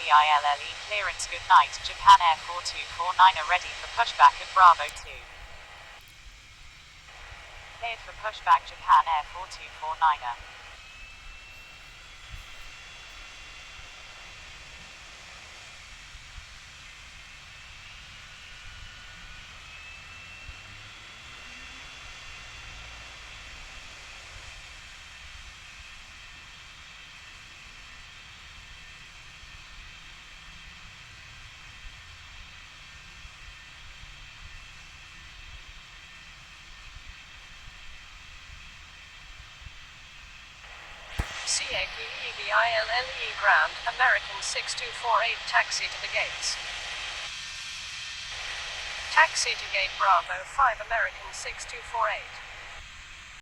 CAGEVILLE clearance. Good night. Japan Air 4249 ready for pushback at Bravo 2. Cleared for pushback. Japan Air 4249. CAGEVILLE ground, American 6248 taxi to the gates. Taxi to gate Bravo 5 American 6248.